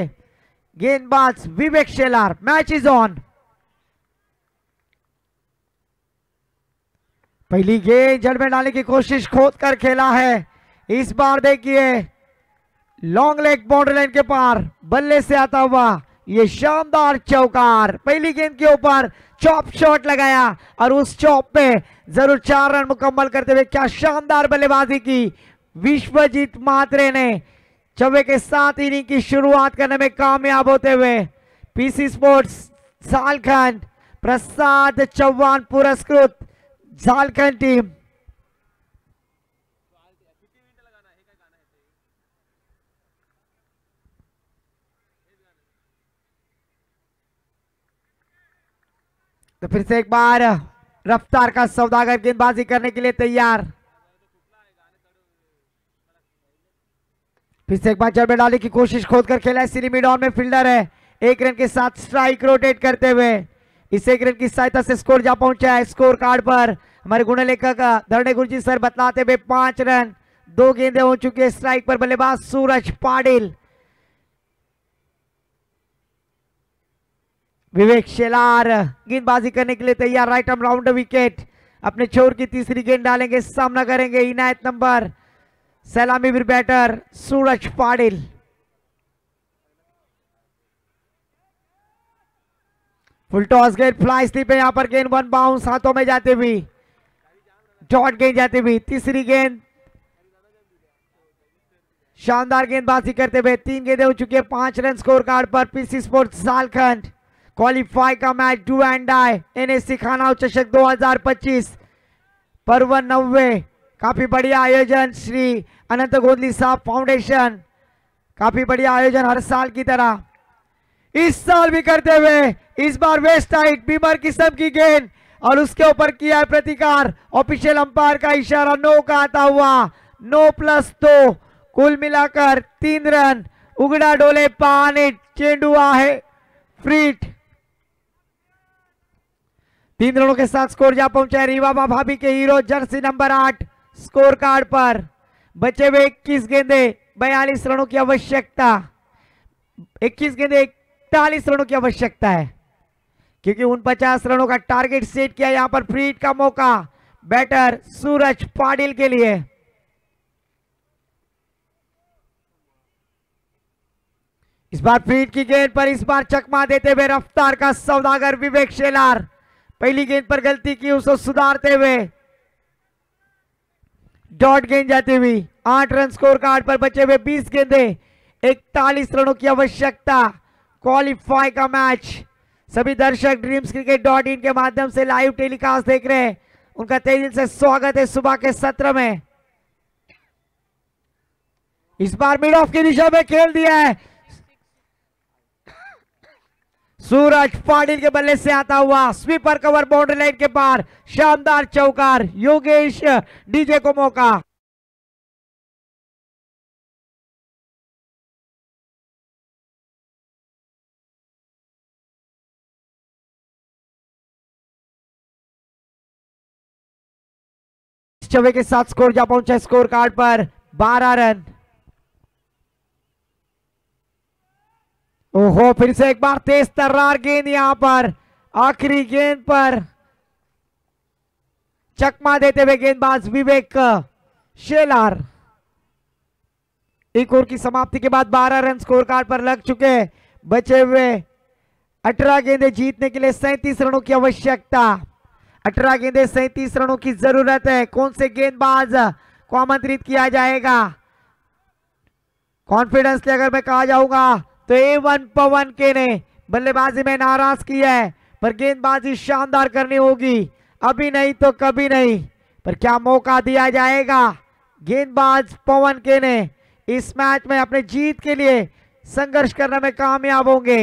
गेंदबाज Vivek Shelar. Match is on. पहली गेंद जड़ में डालने की कोशिश खोद कर खेला है। इस बार देखिए लॉन्ग लेग बाउंड्री लाइन के पार बल्ले से आता हुआ ये शानदार चौकार। पहली गेंद के ऊपर चॉप शॉट लगाया और उस चॉप पे जरूर 4 रन मुकम्मल करते हुए क्या शानदार बल्लेबाजी की विश्वजीत मात्रे ने। चौबे के साथ इनिंग की शुरुआत करने में कामयाब होते हुए पीसी स्पोर्ट्स झारखंड प्रसाद चौहान पुरस्कृत झारखंड टीम तो फिर से एक बार रफ्तार का सौदागर गेंदबाजी करने के लिए तैयार। फिर से एक बार जड़ में डालने की कोशिश खोद कर खेला है। सीरी मिड ऑन में फील्डर है। 1 रन के साथ स्ट्राइक रोटेट करते हुए इस 1 रन की सहायता से स्कोर जा पहुंचा है। स्कोर कार्ड पर हमारे गुण लेखक धरणे गुरुजी सर बतलाते हुए 5 रन 2 गेंदें हो चुकी है। स्ट्राइक पर बल्लेबाज सूरज पाटिल। विवेक शेलार गेंदबाजी करने के लिए तैयार। राइट आर्म राउंड विकेट अपने छोर की तीसरी गेंद डालेंगे, सामना करेंगे इनायत नंबर। सलामी फिर batter Suraj Patil. Full toss गेंद फ्लाई स्लिप है, यहां पर गेंद 1 बाउंस हाथों में जाते हुए डॉट गेंद जाती हुई तीसरी गेंद। शानदार गेंदबाजी करते हुए 3 गेंदें हो चुकी है। 5 रन स्कोर कार्ड पर पीसी स्पोर्ट्स झारखंड क्वालिफाई का match do and die NSC खानाव चषक 2025 पर्व 90। काफी बढ़िया आयोजन श्री अनंत गोदली साहब फाउंडेशन, काफी बढ़िया आयोजन हर साल की तरह इस साल भी करते हुए इस बार वेस्ट हाइट बीमर किस्म की गेंद और उसके ऊपर किया है प्रतिकार। ऑफिशियल अंपायर का इशारा नो का आता हुआ 9+2 कुल मिलाकर 3 रन। उगड़ा डोले पानी चेंडू आहे फ्रीट। 3 रनों के साथ स्कोर जा पहुंचा है रीवा भाभी के hero jersey number 8 score card पर। बचे हुए 21 गेंदे 42 रनों की आवश्यकता। 21 गेंदे 41 रनों की आवश्यकता है, क्योंकि 49 रनों का टारगेट सेट किया। यहां पर फ्रीट का मौका बैटर सूरज पाटिल के लिए। इस बार फ्रीट की गेंद पर इस बार चकमा देते हुए रफ्तार का सौदागर विवेक शेलार। पहली गेंद पर गलती की उसको सुधारते हुए डॉट गेंद जाती हुई 8 रन स्कोर कार्ड पर। बचे हुए 20 गेंदे 41 रनों की आवश्यकता। क्वालिफाई का मैच सभी दर्शक dreamscricket.in के माध्यम से लाइव टेलीकास्ट देख रहे हैं, उनका तहे दिल से स्वागत है सुबह के सत्र में। इस बार मिड ऑफ की दिशा में खेल दिया है सूरज पाटिल के बल्ले से आता हुआ स्वीपर कवर बाउंड्री लाइन के पार शानदार चौकार। योगेश डीजे को मौका। चौबे के साथ स्कोर जा पहुंचा स्कोर कार्ड पर 12 रन। ओहो, फिर से एक बार तेज तर्रार गेंद यहां पर आखिरी गेंद पर चकमा देते हुए गेंदबाज विवेक शेलार। एक ओवर की समाप्ति के बाद 12 रन स्कोर कार्ड पर लग चुके। बचे हुए 18 गेंदें जीतने के लिए 37 रनों की आवश्यकता। 18 गेंदें 37 रनों की जरूरत है। कौन से गेंदबाज को आमंत्रित किया जाएगा? कॉन्फिडेंस से अगर मैं कहा जाऊंगा तो A1 पवन के ने बल्लेबाजी में नाराज किया है, पर गेंदबाजी शानदार करनी होगी। अभी नहीं तो कभी नहीं, पर क्या मौका दिया जाएगा? गेंदबाज पवन के ने इस मैच में अपने जीत के लिए संघर्ष करने में कामयाब होंगे।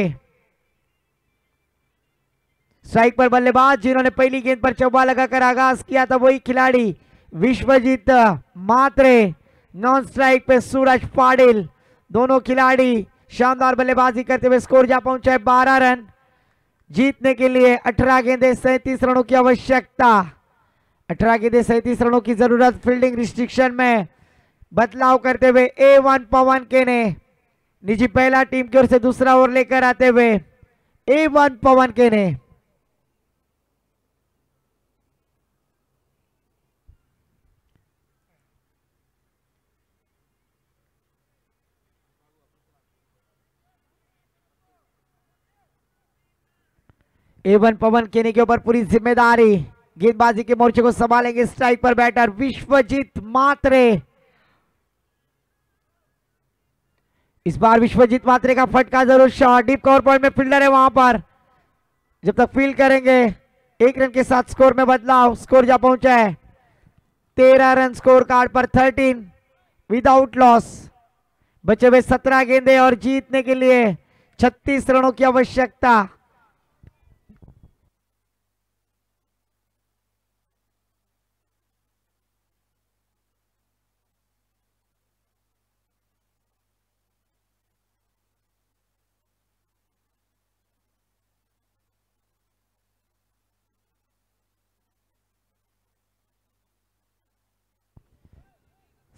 स्ट्राइक पर बल्लेबाज जिन्होंने पहली गेंद पर चौबा लगाकर आगाज किया था वही खिलाड़ी विश्वजीत मात्रे। नॉन स्ट्राइक पे सूरज पाटिल। दोनों खिलाड़ी शानदार बल्लेबाजी करते हुए स्कोर जा पहुंचा है 12 रन। जीतने के लिए 18 गेंदें 37 रनों की आवश्यकता। 18 गेंदें 37 रनों की जरूरत। फील्डिंग रिस्ट्रिक्शन में बदलाव करते हुए A1 पवन के ने निजी पहला टीम की ओर से दूसरा ओवर लेकर आते हुए A1 पवन के ने। A1 पवन केने के ऊपर पूरी जिम्मेदारी। गेंदबाजी के मोर्चे को संभालेंगे स्ट्राइक पर बैटर विश्वजीत मात्रे। इस बार विश्वजीत मात्रे का फटका जरूर शॉट। डीप कवर पॉइंट में फील्डर है वहां पर। जब तक फील्ड करेंगे 1 रन के साथ स्कोर में बदलाव। स्कोर जा पहुंचा है 13 रन स्कोर कार्ड पर 13 विदाउट लॉस। बचे हुए 17 गेंदे और जीतने के लिए 36 रनों की आवश्यकता।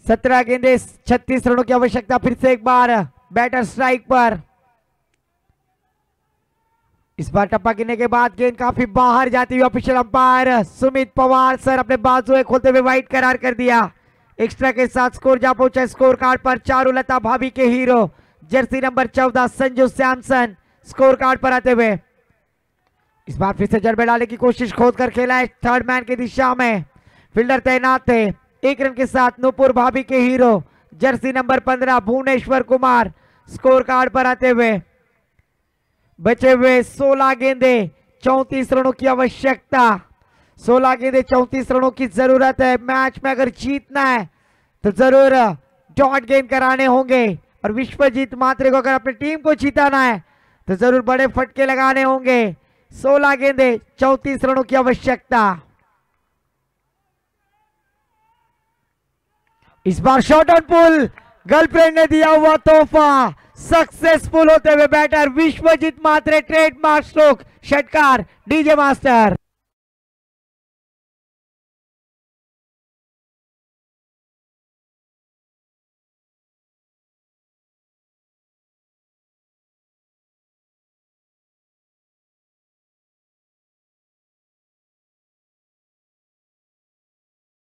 सत्रह गेंदे 36 रनों की आवश्यकता। फिर से एक बार बैटर स्ट्राइक पर। इस बार टप्पा गिरने के बाद गेंद काफी बाहर जाती हुई official umpire Sumit Pawar sir अपने बाजुए खोलते हुए वाइड करार कर दिया। एक्स्ट्रा के साथ स्कोर जा पहुंचा स्कोर कार्ड पर चारुलता भाभी के hero jersey number 14 Sanju Samson score card पर आते हुए। इस बार फिर से जड़बे डालने की कोशिश खोद कर खेला है थर्ड मैन की दिशा में। फील्डर तैनात थे। 1 रन के साथ नूपुर भाभी के hero jersey number 15 Bhuvneshwar Kumar score card पर आते हुए। बचे हुए 16 गेंदे 34 रनों की आवश्यकता। 16 गेंदे 34 रनों की जरूरत है। मैच में अगर जीतना है तो जरूर डॉट गेंद कराने होंगे और विश्वजीत मात्रे को अगर अपनी टीम को जिताना है तो जरूर बड़े फटके लगाने होंगे। 16 गेंदे 34 रनों की आवश्यकता। इस बार शॉट ऑन पुल गर्लफ्रेंड ने दिया हुआ तोहफा सक्सेसफुल होते हुए बैटर विश्वजीत मात्रे ट्रेडमार्क स्ट्रोक षटकार डीजे मास्टर।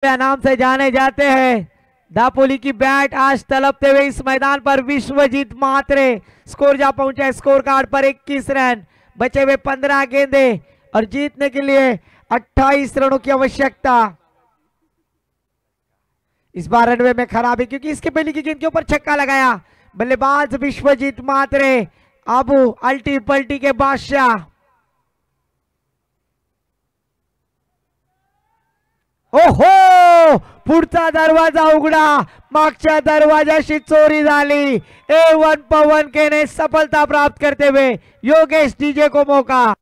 नाम से जाने जाते हैं दापोली की बैट आज तलपते हुए इस मैदान पर विश्वजीत मात्रे। स्कोर जा पहुंचा है स्कोर कार्ड पर 21 रन। बचे हुए 15 गेंदे और जीतने के लिए 28 रनों की आवश्यकता। इस बार रनवे में खराबी क्योंकि इसके पहले की गेंद के ऊपर छक्का लगाया बल्लेबाज विश्वजीत मात्रे। अबू अल्टी पल्टी के बादशाह। ओहो, पुढचा दरवाजा उघडा मागच्या दरवाजाशी चोरी झाली। A1 पवन के ने सफलता प्राप्त करते हुए योगेश डीजे को मौका।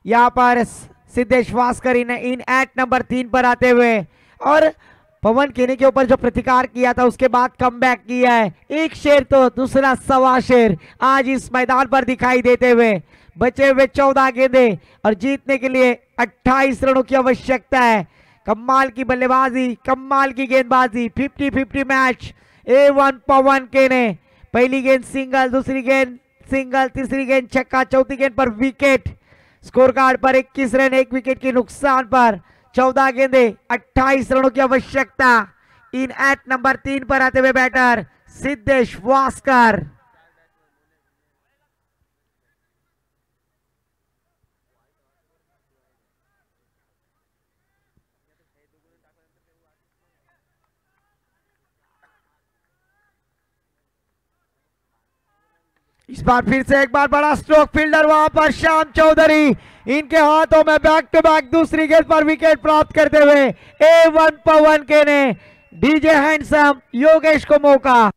यहाँ पर सिद्धेश वास्कर इन एट नंबर 3 पर आते हुए, और पवन केने के ऊपर जो प्रतिकार किया था उसके बाद कमबैक किया है। एक शेर तो दूसरा सवा शेर आज इस मैदान पर दिखाई देते हुए। बचे हुए 14 गेंदे और जीतने के लिए 28 रनों की आवश्यकता है। कमाल की बल्लेबाजी, कमाल की गेंदबाजी, 50-50 मैच। A1 पवन केने, पहली गेंद सिंगल, दूसरी गेंद सिंगल, तीसरी गेंद छक्का, चौथी गेंद पर विकेट। स्कोर कार्ड पर 21 रन, 1 विकेट के नुकसान पर 14 गेंदे, 28 रनों की आवश्यकता। इन एट नंबर 3 पर आते हुए बैटर सिद्धेश वास्कर। इस बार फिर से एक बार बड़ा स्ट्रोक, फील्डर वहां पर श्याम चौधरी, इनके हाथों में बैक टू बैक दूसरी गेंद पर विकेट प्राप्त करते हुए A1 पवन केने, डीजे हैंडसम योगेश को मौका।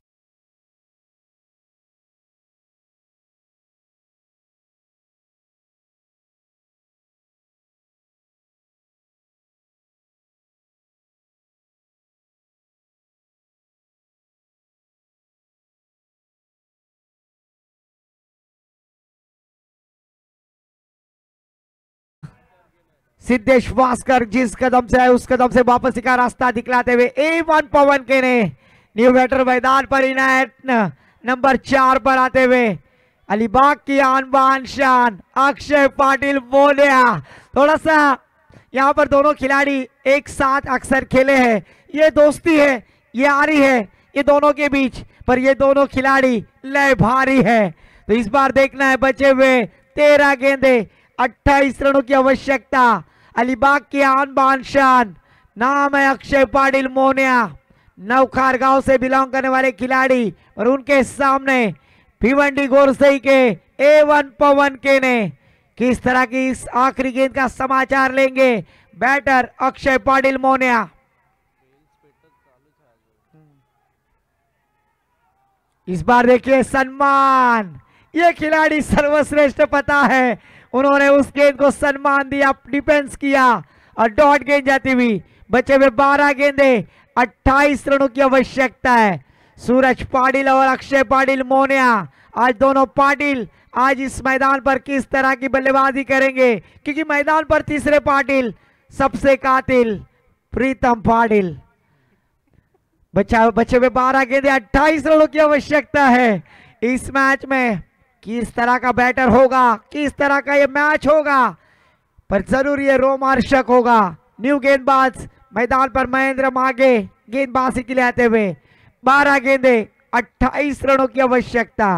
सिद्धेश वास्कर जिस कदम से आए उस कदम से वापसी का रास्ता दिखलाते हुए A1 पवन केने न्यू बैटर मैदान पर इनायत नंबर 4 पर आते हुए। अलीबाग की आन बान शान अक्षय पाटिल बोलिया। थोड़ा सा यहाँ पर दोनों खिलाड़ी एक साथ अक्सर खेले हैं, ये दोस्ती है, ये यारी है ये दोनों के बीच, पर ये दोनों खिलाड़ी लय भारी है। तो इस बार देखना है, बचे हुए 13 गेंदे, 28 रनों की आवश्यकता। अलीबाग की आन बान शान, नाम है अक्षय पाटिल मोनिया, नवखार गांव से बिलोंग करने वाले खिलाड़ी, और उनके सामने भिवंडी गोरसई के A1 पवन केने। किस तरह की इस आखिरी गेंद का समाचार लेंगे बैटर अक्षय पाटिल मोनिया। इस बार देखिए सम्मान, ये खिलाड़ी सर्वश्रेष्ठ पता है, उन्होंने उस गेंद को सम्मान दिया, डिफेंस किया और डॉट गेंद जाती हुई। बचे हुए 12 गेंदे, 28 रनों की आवश्यकता है। सूरज पाटिल और अक्षय पाटिल मोनिया, आज दोनों पाटिल आज इस मैदान पर किस तरह की बल्लेबाजी करेंगे, क्योंकि मैदान पर तीसरे पाटिल सबसे कातिल प्रीतम पाटिल। बचे हुए 12 गेंदे, 28 रनों की आवश्यकता है इस मैच में। किस तरह का बैटर होगा, किस तरह का ये मैच होगा, पर जरूर ये रोमांचक होगा। न्यू गेंदबाज मैदान पर महेंद्र मागे गेंदबाजी के लिए आते हुए। 12 गेंदे, 28 रनों की आवश्यकता।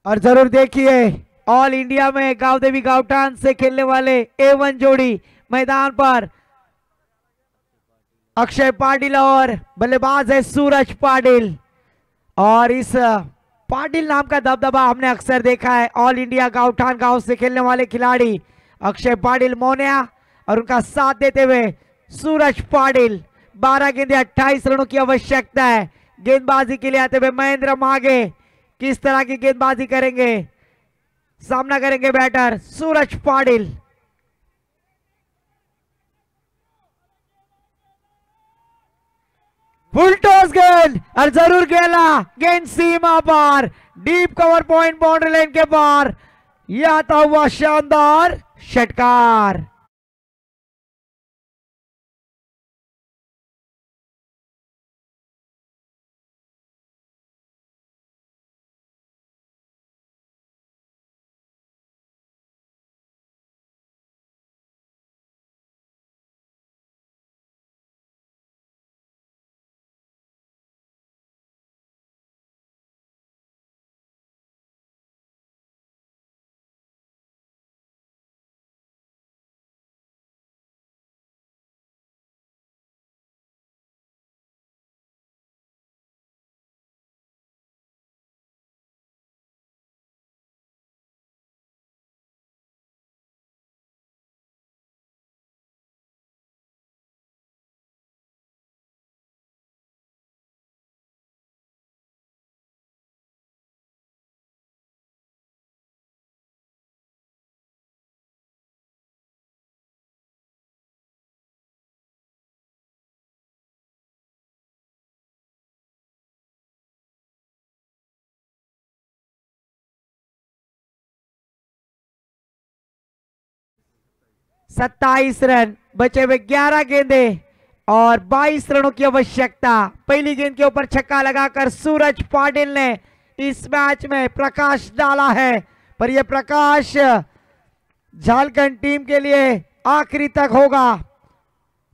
और जरूर देखिए, ऑल इंडिया में गांव देवी गांवटान से खेलने वाले A1 जोड़ी मैदान पर अक्षय पाटिल और बल्लेबाज है सूरज पाटिल। और इस पाटिल नाम का दबदबा हमने अक्सर देखा है, ऑल इंडिया गांवठान गांव से खेलने वाले खिलाड़ी अक्षय पाटिल मोनिया और उनका साथ देते हुए सूरज पाटिल। 12 गेंदे, 28 रनों की आवश्यकता है। गेंदबाजी के लिए आते हुए महेंद्र मागे, किस तरह की गेंदबाजी करेंगे, सामना करेंगे batter Suraj Patil. Full toss गेंद और जरूर खेला, गेंद सीमा पार, deep cover point boundary line के पार, यह आता हुआ शानदार षटकार। 27 रन, बचे हुए 11 गेंदे और 22 रनों की आवश्यकता। पहली गेंद के ऊपर छक्का लगाकर सूरज पाटिल ने इस मैच में प्रकाश डाला है, पर यह प्रकाश झारखंड टीम के लिए आखिरी तक होगा।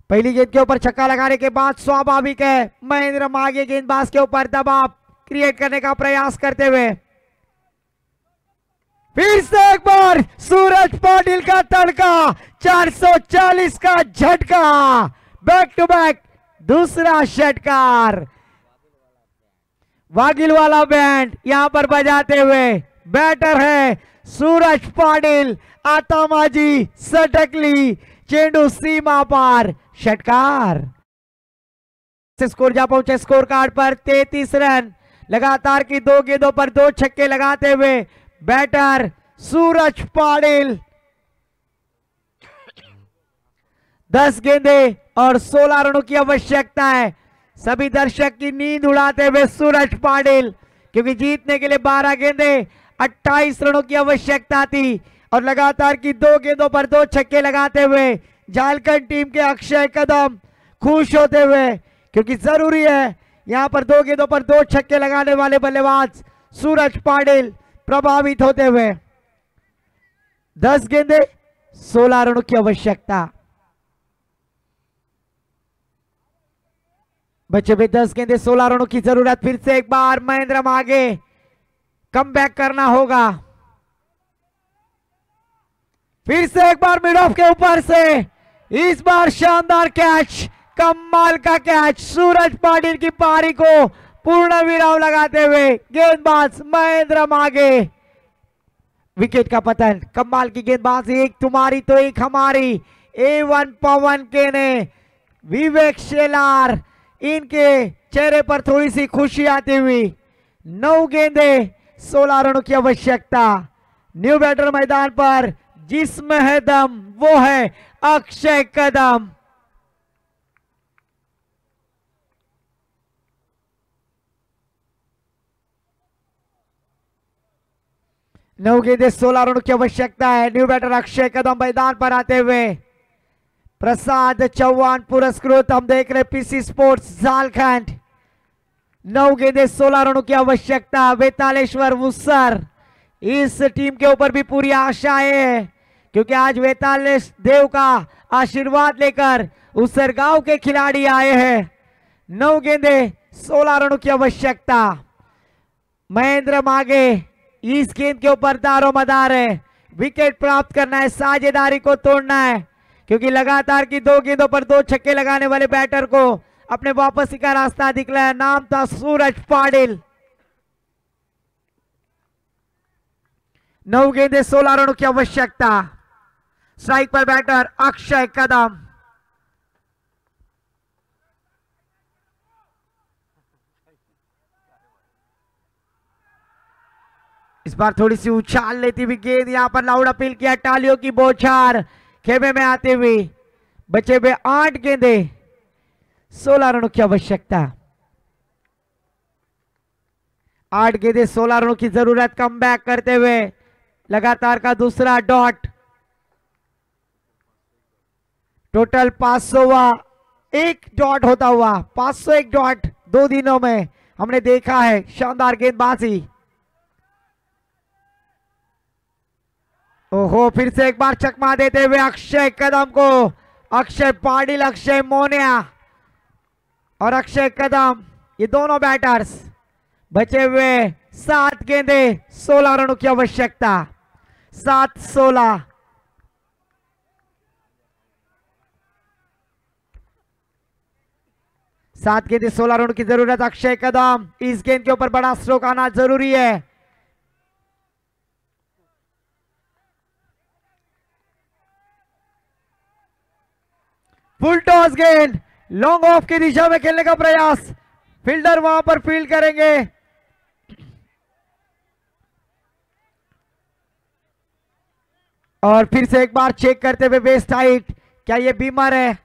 पहली गेंद के ऊपर छक्का लगाने के बाद स्वाभाविक है महेंद्र मागे गेंदबाज के ऊपर दबाव क्रिएट करने का प्रयास करते हुए। फिर से एक बार सूरज पाटिल का तड़का, 440 का झटका, बैक टू बैक दूसरा षटकार। वागिल वाला बैंड यहां पर बजाते हुए बैटर है सूरज पाटिल। आता माझी सटकली, चेंडू सीमा पार, षटकार। स्कोर जा पहुंचे स्कोर कार्ड पर 33 रन। लगातार की 2 गेंदों पर 2 छक्के लगाते हुए बैटर सूरज पाटिल 10 गेंदे और 16 रनों की आवश्यकता है। सभी दर्शक की नींद उड़ाते हुए सूरज पाटिल, क्योंकि जीतने के लिए 12 गेंदे 28 रनों की आवश्यकता थी और लगातार की 2 गेंदों पर 2 छक्के लगाते हुए झारखंड टीम के अक्षय कदम खुश होते हुए, क्योंकि जरूरी है यहां पर 2 गेंदों पर 2 छक्के लगाने वाले बल्लेबाज सूरज पाटिल प्रभावित होते हुए। 10 गेंदे 16 रनों की आवश्यकता। बचे हुए 10 गेंदे 16 रनों की जरूरत। फिर से एक बार महेंद्र मागे कम बैक करना होगा। फिर से एक बार मिड ऑफ के ऊपर से, इस बार शानदार कैच, कमाल का कैच। सूरज पाटिल की पारी को पूर्ण विराम लगाते हुए गेंदबाज महेंद्र मागे, विकेट का पतन। कमाल की गेंदबाजी, एक तुम्हारी तो एक हमारी। A1 पवन के ने, विवेक शेलार, इनके चेहरे पर थोड़ी सी खुशी आती हुई। 9 गेंदे 16 रनों की आवश्यकता। न्यू बैटर मैदान पर, जिसमें है दम वो है अक्षय कदम। नौ गेंदे 16 रनों की आवश्यकता है। न्यू बैटर अक्षय कदम मैदान पर आते हुए। प्रसाद चौहान पुरस्कृत हम देख रहे पीसी स्पोर्ट्स झारखंड। 9 गेंदे 16 रनों की आवश्यकता। वेतालेश्वर वुसर, इस टीम के ऊपर भी पूरी आशाएं है, क्योंकि आज वेतालेश देव का आशीर्वाद लेकर उसर गांव के खिलाड़ी आए हैं। 9 गेंदे 16 रनों की आवश्यकता। महेंद्र मागे इस गेंद के ऊपर दारोमदार है, विकेट प्राप्त करना है, साझेदारी को तोड़ना है, क्योंकि लगातार की 2 गेंदों पर 2 छक्के लगाने वाले बैटर को अपने वापसी का रास्ता दिखलाया। नाम था सूरज पाटिल। 9 गेंदे 16 रनों की आवश्यकता। स्ट्राइक पर बैटर अक्षय कदम। इस बार थोड़ी सी उछाल लेती हुई गेंद, यहां पर लाउड अपील किया, टालियों की बौछार खेमे में आते हुए। बचे हुए 8 गेंदे 16 रनों की आवश्यकता। 8 गेंदे 16 रनों की जरूरत। कम बैक करते हुए लगातार का दूसरा डॉट। टोटल 500वां एक डॉट होता हुआ, 501 डॉट 2 दिनों में हमने देखा है। शानदार गेंदबाजी। ओहो, फिर से एक बार चकमा देते हुए अक्षय कदम को। अक्षय पाटिल, अक्षय मोनिया और अक्षय कदम, ये दोनों बैटर्स। बचे हुए 7 गेंदे 16 रनों की आवश्यकता। 7-16। सात गेंदे 16 रनों की जरूरत। अक्षय कदम, इस गेंद के ऊपर बड़ा स्ट्रोक आना जरूरी है। फुल टॉस गेंद, लॉन्ग ऑफ की दिशा में खेलने का प्रयास। फील्डर वहां पर फील्ड करेंगे। और फिर से एक बार चेक करते हुए वेस्ट हाइट, क्या ये बीमर है?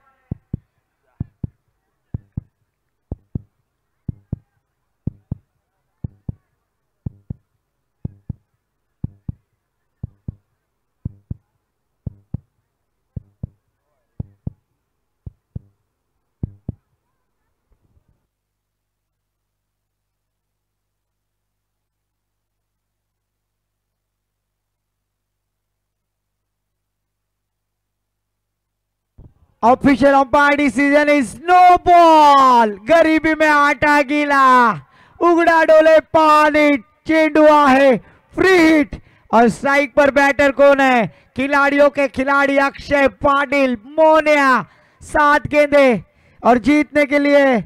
Official umpire decision is no ball. गरिबी में आटा गीला. उघडा डोले पाणी. चेंडू आहे फ्री हिट. और स्ट्राइक पर बैटर कौन है? खिलाड़ियों के खिलाड़ी अक्षय पाटिल, मोनिया. 7 गेंदे और जीतने के लिए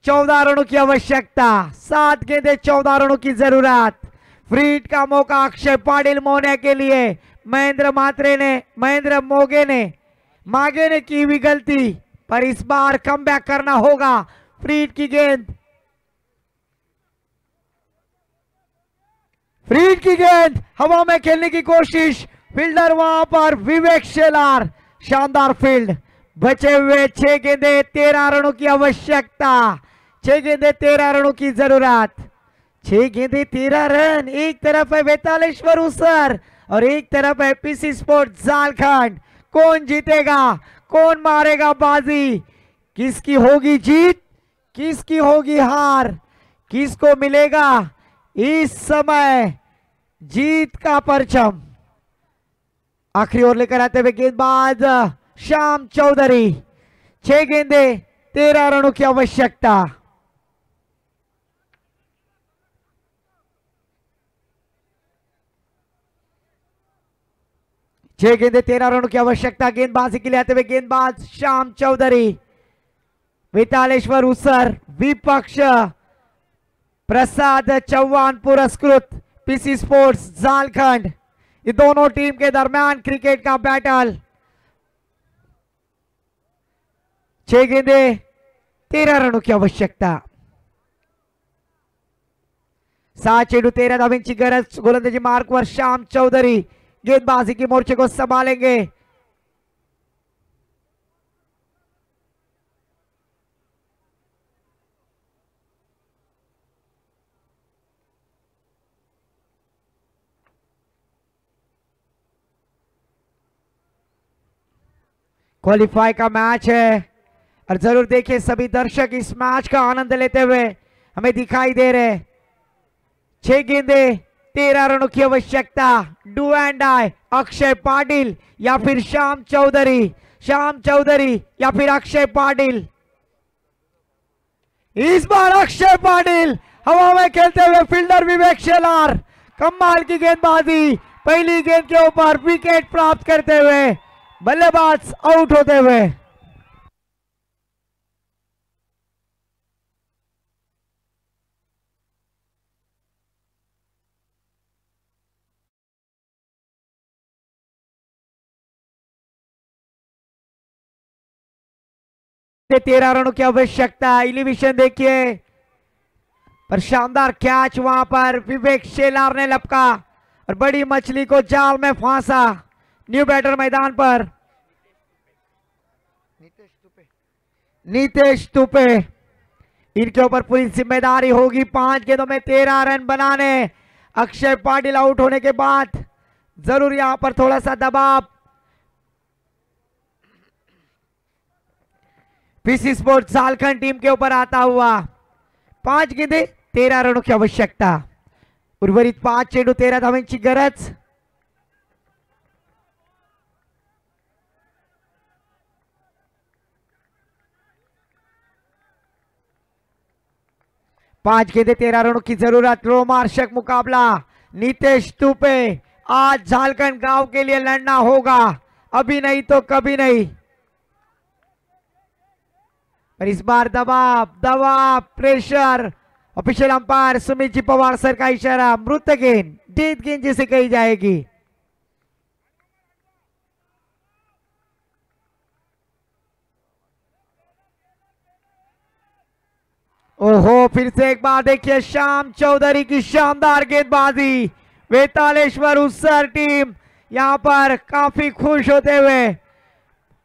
14 रनों की आवश्यकता. 7 गेंदे 14 रनों की जरूरत. फ्री हिट का मौका अक्षय पाटिल, मोनिया के लिए. महेंद्र मागे ने की हुई गलती, पर इस बार कमबैक करना होगा. फ्री हिट की गेंद. फ्री हिट की गेंद हवा में खेलने की कोशिश. फील्डर वहां पर विवेक शेलार. शानदार फील्ड. बचे हुए 6 गेंदे 13 रनों की आवश्यकता. 6 गेंदे 13 रनों की जरूरत. 6 गेंदे 13 रन. एक तरफ है वेतालेश्वर उसर और एक तरफ है पीसी स्पोर्ट्स झारखंड. कौन जीतेगा? कौन मारेगा बाजी? किसकी होगी जीत? किसकी होगी हार? किसको मिलेगा इस समय जीत का परचम? आखिरी ओवर लेकर आते हुए गेंदबाज श्याम चौधरी. 6 गेंदे 13 रनों की आवश्यकता. छह गेंदे 13 रनों की आवश्यकता. गेंदबाजी के लिए आते हुए गेंदबाज श्याम चौधरी. वितालेश्वर उसर विपक्ष प्रसाद चौहान पुरस्कृत पीसी स्पोर्ट्स झारखंड. ये दोनों टीम के दरमियान क्रिकेट का बैटल. 6 गेंदे 13 रनों की आवश्यकता. 7 चेंडू 13 धावांची गरज. गोलंदाजी मार्कवर श्याम चौधरी गेंदबाजी की मोर्चे को संभालेंगे. क्वालिफाई का मैच है और जरूर देखिए सभी दर्शक इस मैच का आनंद लेते हुए हमें दिखाई दे रहे. 6 गेंदे 13 रनों की आवश्यकता. Do and die. Akshay Patil या फिर श्याम चौधरी. श्याम चौधरी या फिर अक्षय पाटिल. इस बार अक्षय पाटिल हवा में खेलते हुए. फील्डर विवेक शेलार. कमाल की गेंदबाजी. पहली गेंद के ऊपर विकेट प्राप्त करते हुए बल्लेबाज आउट होते हुए. से 13 रनों की आवश्यकता. एलिवेशन देखिए पर शानदार कैच वहां पर विवेक शेलार ने लपका और बड़ी मछली को जाल में फांसा. न्यू बैटर मैदान पर नीतेश तुपे. इनके ऊपर पूरी जिम्मेदारी होगी 5 गेंदों में 13 रन बनाने. अक्षय पाटिल आउट होने के बाद जरूर यहां पर थोड़ा सा दबाव पीसी स्पोर्ट्स झारखंड टीम के ऊपर आता हुआ. 5 गेंदे 13 रनों की आवश्यकता. उर्वरित 5 चेंडू 13 धावांची गरज. पांच गेंदे 13 रनों की जरूरत. रोमांचक मुकाबला. नीतेश तुपे. आज झारखंड गांव के लिए लड़ना होगा. अभी नहीं तो कभी नहीं. पर इस बार दबाव pressure. Official umpire Sumit ji Pawar sir का इशारा. मृत गेंद, डेथ गेंद जिसे कही जाएगी. ओहो, फिर से एक बार देखिए श्याम चौधरी की शानदार गेंदबाजी. वेतालेश्वर उसर टीम यहां पर काफी खुश होते हुए.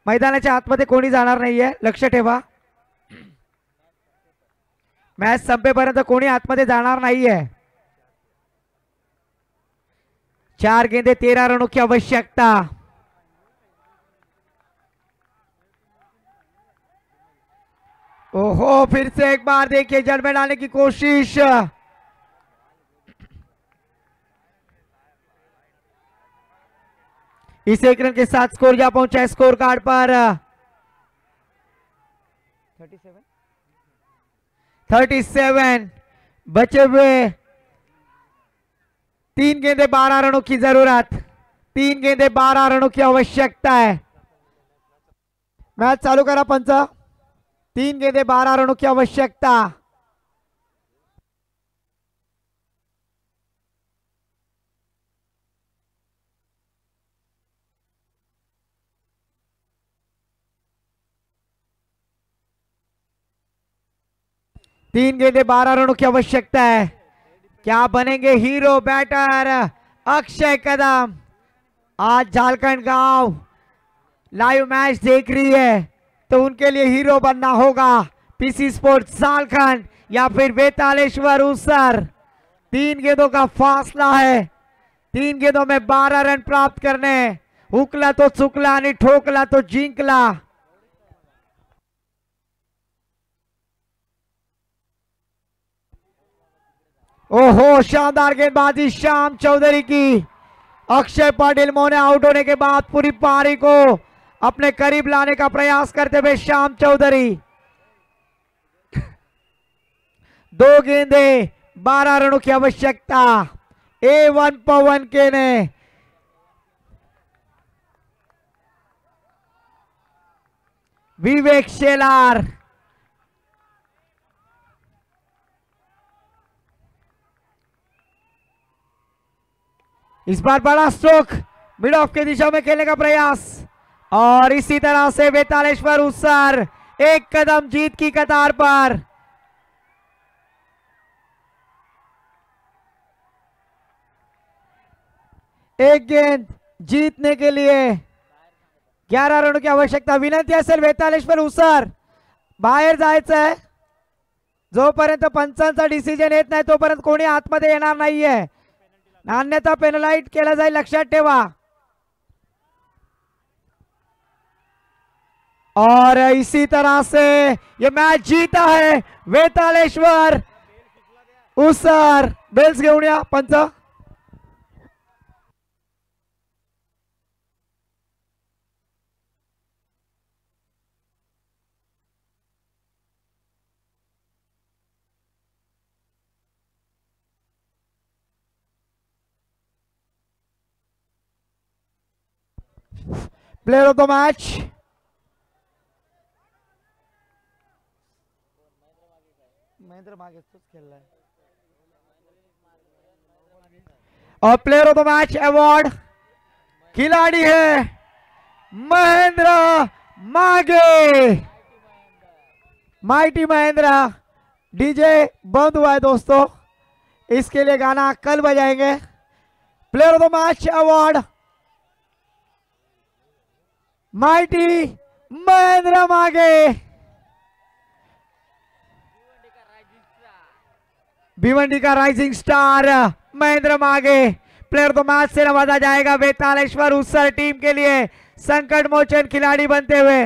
मैदानाच्या आतमध्ये कोणी जाणार नाहीये, लक्ष ठेवा. मॅच संपेपर्यंत कोणी आतमध्ये जाणार नाहीये. 4 गेंदे 13 रनों की आवश्यकता. ओहो, फिर से एक बार देखिए जड़ में डालने की कोशिश. इस एक रन के साथ स्कोर जा पहुंचा है स्कोर कार्ड पर 37 बचे हुए 3 गेंदे 12 रनों की जरूरत, 3 गेंदे 12 रनों की आवश्यकता है। मैच चालू करा पंच। 3 गेंदे 12 रनों की आवश्यकता। तीन गेंदे 12 रनों की आवश्यकता है। क्या बनेंगे हीरो बैटर अक्षय कदम? आज झारखंड गांव लाइव मैच देख रही है तो उनके लिए हीरो बनना होगा। पीसी स्पोर्ट्स झारखंड या फिर बेतालेश्वर उसर। 3 गेंदों का फासला है, 3 गेंदों में 12 रन प्राप्त करने। हुकला तो चुकला, नहीं ठोकला तो जिंकला। ओहो, शानदार गेंदबाजी श्याम चौधरी की। अक्षय पाटिल मोने आउट होने के बाद पूरी पारी को अपने करीब लाने का प्रयास करते हुए श्याम चौधरी। 2 गेंदे 12 रनों की आवश्यकता। A1 पवन के ने विवेक शेलार। इस बार बड़ा स्ट्रोक मिड ऑफ की दिशा में खेलने का प्रयास और इसी तरह से बेतालेश्वर उसर एक कदम जीत की कतार पर। एक गेंद जीतने के लिए 11 रनों की आवश्यकता। विनंती असेल बेतालेश्वर उसर बाहेर जायचं आहे। जोपर्यंत पंचांचा डिसिजन येत नाही तोपर्यंत कोणी आतमध्ये येणार नाहीये, अन्यथा पेनलाइट केला जाईल, लक्षात ठेवा। और इसी तरह से ये मैच जीता है बेतालेश्वर उसर। बेल्स घेऊन या पंच। Player of the match Mahendra मागे खेल रहा है। और player of the match award खिलाड़ी है महेंद्र मागे। माइटी महेंद्र। डीजे बंद हुआ है दोस्तों, इसके लिए गाना कल बजाएंगे। Player of the match award mighty Mahendra मागे। भिवंडी का राइजिंग स्टार महेंद्र मागे प्लेयर ऑफ द मैच से नवाजा जाएगा बेतालेश्वर उसर टीम के लिए संकट मोचन खिलाड़ी बनते हुए।